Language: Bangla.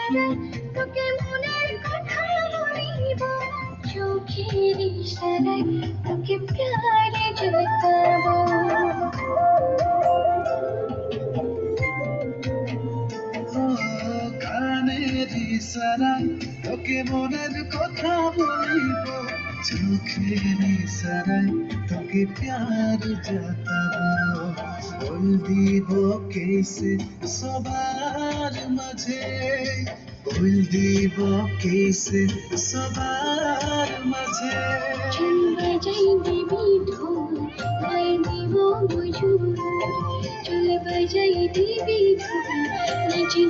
ইশারায় তোকে মনের কথা বলিব, চোখের ইশারায় তোকে প্যারে জতাবো। কানের ইশারায় তোকে মনের কথা বলিব, চোখের ইশারায় তোকে প্যার জতাবো। বল দিব কেসে সবার মাঝে, বল দিব কেসে সবার মাঝে। চুল বাজাই দিবি ঢোল, গায়ে দিব মজুর, চুল বাজাই দিবি ঢোল, নাচি